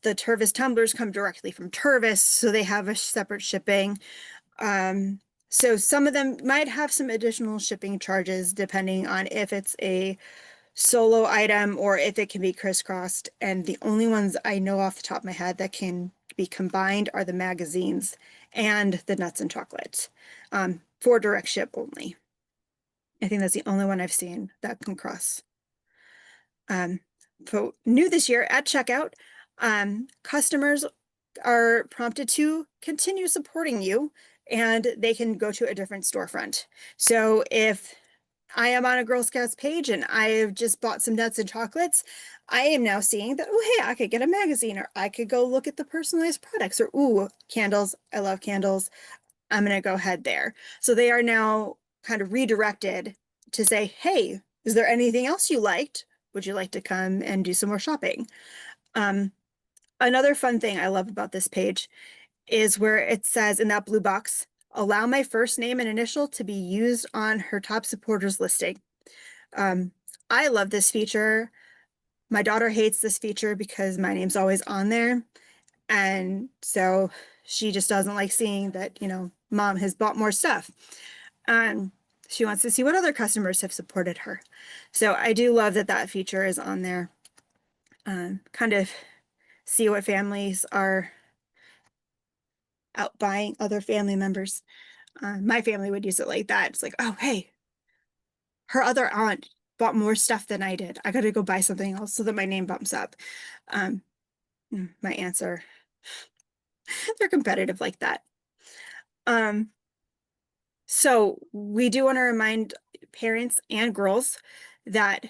The Tervis tumblers come directly from Tervis, so they have a separate shipping. So some of them might have some additional shipping charges depending on if it's a solo item or if it can be crisscrossed. And the only ones I know off the top of my head that can be combined are the magazines and the nuts and chocolate, for direct ship only. I think that's the only one I've seen that can cross. So new this year at checkout, customers are prompted to continue supporting you, and they can go to a different storefront. So if I am on a Girl Scouts page and I've just bought some nuts and chocolates, I am now seeing that, oh, hey, I could get a magazine, or I could go look at the personalized products, or, ooh, candles. I love candles. I'm going to go ahead there. So they are now kind of redirected to say, hey, is there anything else you liked? Would you like to come and do some more shopping? Another fun thing I love about this page is where it says in that blue box, allow my first name and initial to be used on her top supporters listing. I love this feature. My daughter hates this feature because my name's always on there. And so she just doesn't like seeing that, you know, mom has bought more stuff. She wants to see what other customers have supported her. So I do love that that feature is on there. Kind of see what families are out buying other family members. My family would use it like that. It's like, oh, hey, her other aunt bought more stuff than I did. I got to go buy something else so that my name bumps up. My aunts are, they're competitive like that. So we do want to remind parents and girls that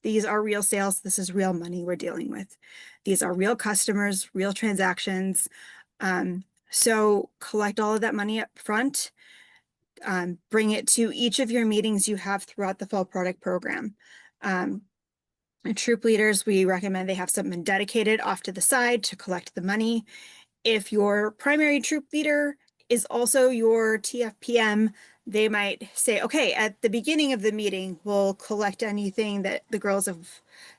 these are real sales. This is real money we're dealing with. These are real customers, real transactions. So collect all of that money up front. Bring it to each of your meetings you have throughout the fall product program. And troop leaders, we recommend they have someone dedicated off to the side to collect the money. If your primary troop leader is also your TFPM, they might say, okay, at the beginning of the meeting, we'll collect anything that the girls have,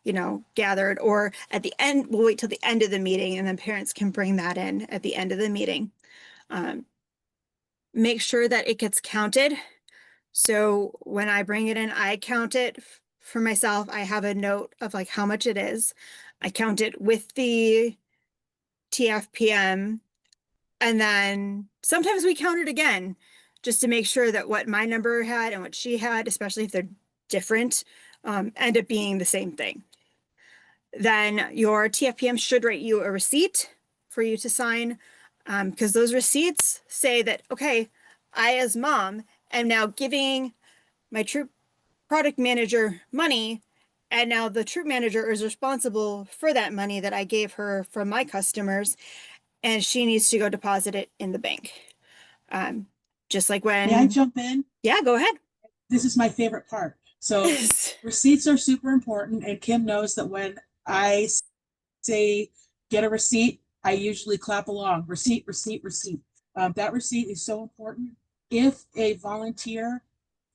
you know, gathered, or at the end, we'll wait till the end of the meeting, and then parents can bring that in at the end of the meeting. Make sure that it gets counted. So when I bring it in, I count it for myself. I have a note of like how much it is. I count it with the TFPM. And then sometimes we count it again just to make sure that what my number had and what she had, especially if they're different, end up being the same thing. Then your TFPM should write you a receipt for you to sign, because those receipts say that, okay, I as mom am now giving my troop product manager money, and now the troop manager is responsible for that money that I gave her from my customers, and she needs to go deposit it in the bank. Just like when... May I jump in? Yeah, go ahead. This is my favorite part. So receipts are super important, and Kim knows that when I say get a receipt, I usually clap along. Receipt, receipt, receipt. That receipt is so important. If a volunteer,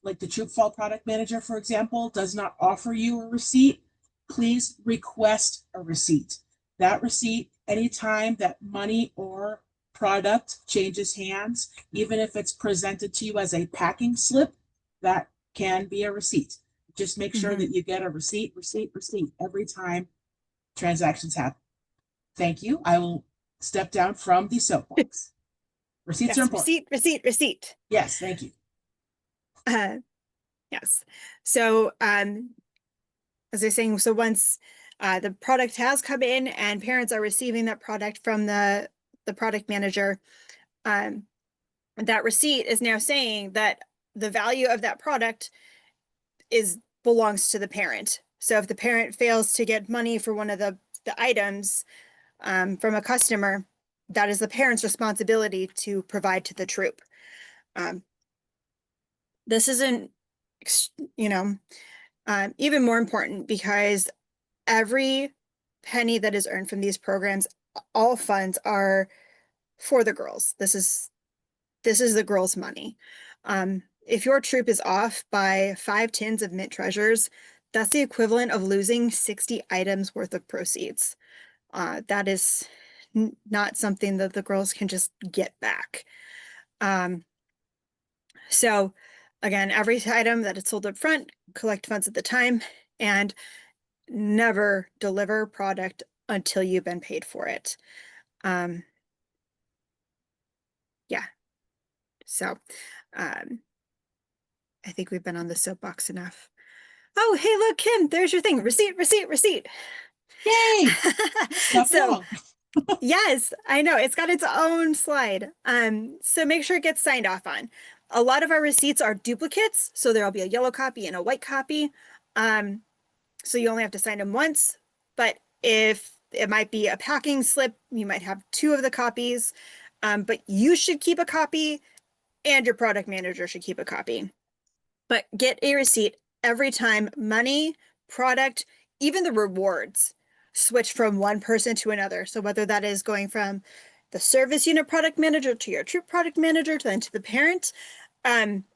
like the Troop Fall Product Manager, for example, does not offer you a receipt, please request a receipt. That receipt, anytime that money or product changes hands, even if it's presented to you as a packing slip, that can be a receipt. Just make sure that you get a receipt, receipt, receipt every time transactions happen. Thank you. I will step down from the soapbox. Receipts Yes, are important. receipt. Yes, thank you. Yes. So, as I was saying, so once the product has come in and parents are receiving that product from the product manager, that receipt is now saying that the value of that product belongs to the parent. So if the parent fails to get money for one of the items from a customer, that is the parent's responsibility to provide to the troop. This isn't, you know, even more important because every penny that is earned from these programs, all funds are for the girls. This is the girls' money. If your troop is off by 5 tins of mint treasures, that's the equivalent of losing 60 items worth of proceeds. That is not something that the girls can just get back. So again, every item that is sold up front, collect funds at the time, and never deliver product until you've been paid for it. Yeah. So I think we've been on the soapbox enough. Oh, hey, look, Kim, there's your thing. Receipt, receipt, receipt. Yay! Stop So long. yes, I know it's got its own slide. So make sure it gets signed off on. A lot of our receipts are duplicates, so there'll be a yellow copy and a white copy. So you only have to sign them once, but if it might be a packing slip, you might have 2 of the copies, but you should keep a copy and your product manager should keep a copy. But get a receipt every time money, product, even the rewards switch from one person to another. So whether that is going from the service unit product manager to your troop product manager to then to the parent,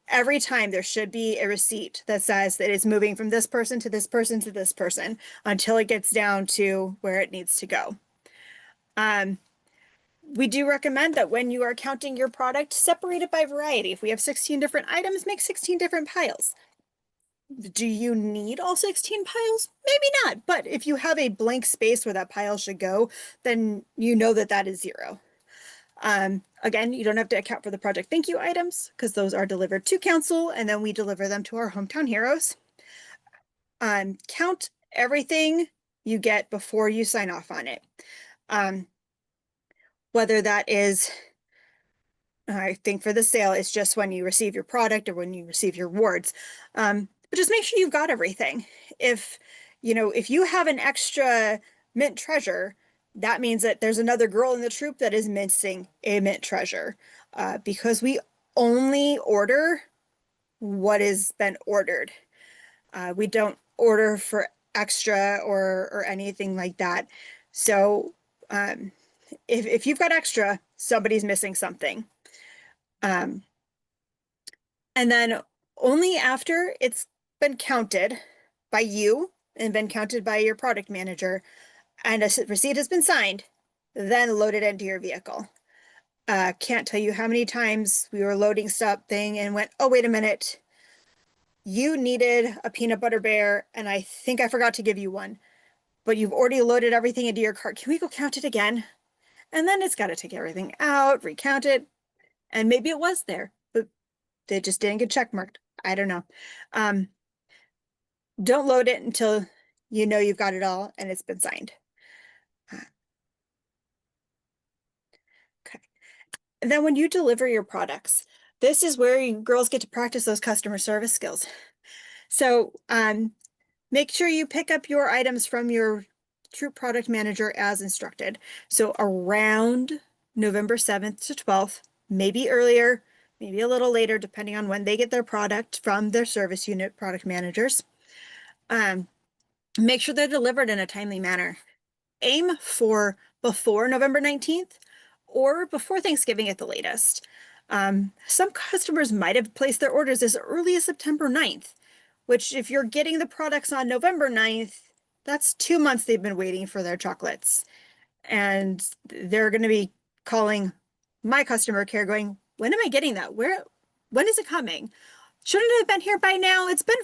every time there should be a receipt that says that it's moving from this person to this person to this person until it gets down to where it needs to go. We do recommend that when you are counting your product, separate it by variety. If we have 16 different items, make 16 different piles. Do you need all 16 piles? Maybe not, but if you have a blank space where that pile should go, then you know that that is 0. Again, you don't have to account for the project thank you items because those are delivered to council and then we deliver them to our hometown heroes. Count everything you get before you sign off on it. Whether that is, I think for the sale, it's just when you receive your product or when you receive your rewards. But just make sure you've got everything. If you have an extra mint treasure, that means that there's another girl in the troop that is missing a mint treasure, because we only order what has been ordered. We don't order for extra or anything like that. So if you've got extra, somebody's missing something. And then only after it's been counted by you and been counted by your product manager and a receipt has been signed, then load it into your vehicle. Can't tell you how many times we were loading something and went, oh, wait a minute. You needed a peanut butter bear and I think I forgot to give you one, but you've already loaded everything into your cart. Can we go count it again? And then it's got to take everything out, recount it. And maybe it was there, but they just didn't get check marked. I don't know. Don't load it until you know you've got it all and it's been signed. Okay. And then when you deliver your products, this is where you girls get to practice those customer service skills. So make sure you pick up your items from your troop product manager as instructed. So around November 7th to 12th, maybe earlier, maybe a little later, depending on when they get their product from their service unit product managers. Make sure they're delivered in a timely manner. Aim for before November 19th or before Thanksgiving at the latest. Some customers might have placed their orders as early as September 9th, which if you're getting the products on November 9th, that's 2 months they've been waiting for their chocolates. And they're going to be calling my customer care going, when am I getting that? When is it coming? Shouldn't it have been here by now? It's been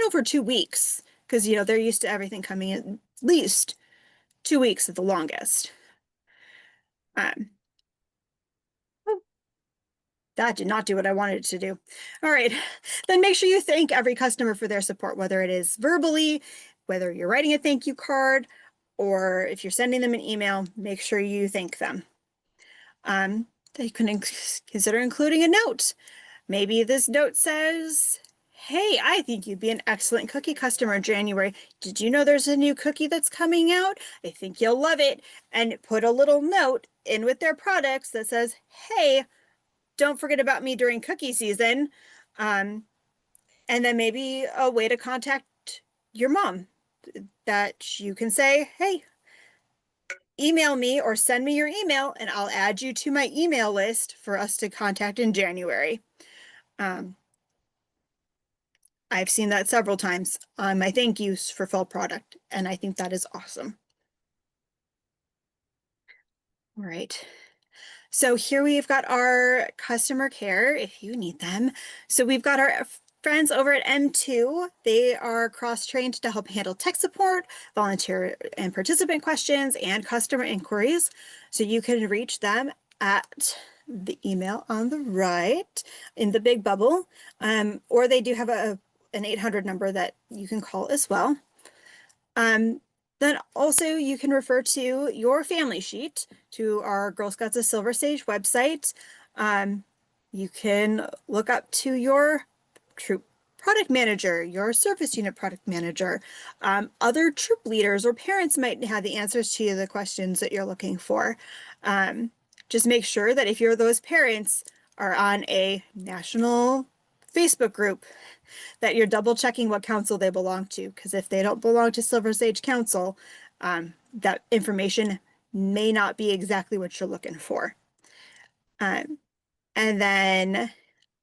over 2 weeks because, they're used to everything coming in at least 2 weeks at the longest. That did not do what I wanted it to do. All right, then make sure you thank every customer for their support, whether it is verbally, whether you're writing a thank you card, or if you're sending them an email, make sure you thank them. You can consider including a note. Maybe this note says, hey, I think you'd be an excellent cookie customer in January. Did you know there's a new cookie that's coming out? I think you'll love it. And put a little note in with their products that says, hey, don't forget about me during cookie season. And then maybe a way to contact your mom that you can say, hey, email me or send me your email and I'll add you to my email list for us to contact in January. I've seen that several times on my thank yous for fall product, and I think that is awesome. All right. So here we've got our customer care if you need them. So we've got our friends over at M2. They are cross-trained to help handle tech support, volunteer and participant questions, and customer inquiries. So you can reach them at the email on the right in the big bubble, or they do have an 800 number that you can call as well. Then also you can refer to your family sheet to our Girl Scouts of Silver Sage website. You can look up to your troop product manager, your service unit product manager. Other troop leaders or parents might have the answers to the questions that you're looking for. Just make sure that if you're those parents are on a national Facebook group, that you're double checking what council they belong to, because if they don't belong to Silver Sage Council, that information may not be exactly what you're looking for. And then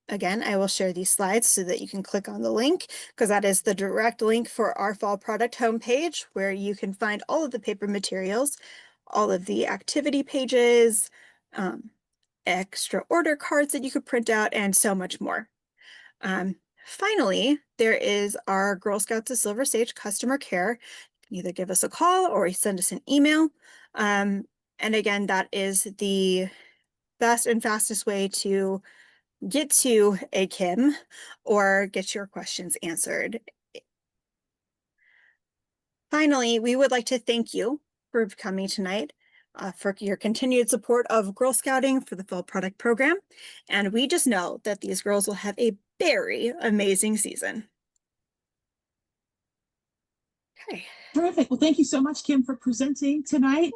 again, I will share these slides so that you can click on the link, because that is the direct link for our fall product homepage, where you can find all of the paper materials, all of the activity pages, extra order cards that you could print out, and so much more. Finally, there is our Girl Scouts of Silver Sage customer care. You can either give us a call or send us an email. And again, that is the best and fastest way to get to a Kim or get your questions answered. Finally, we would like to thank you for coming tonight, for your continued support of Girl Scouting for the Fall Product Program. And we just know that these girls will have a very amazing season. Okay. Terrific. Well, thank you so much, Kim, for presenting tonight.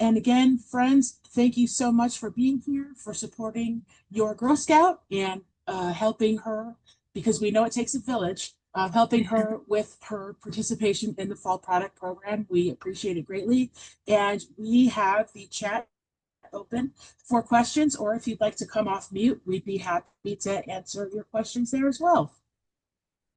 And again, friends, thank you so much for being here, for supporting your Girl Scout and helping her, because we know it takes a village, helping her with her participation in the Fall Product Program. We appreciate it greatly. And we have the chat open for questions, or if you'd like to come off mute, we'd be happy to answer your questions there as well.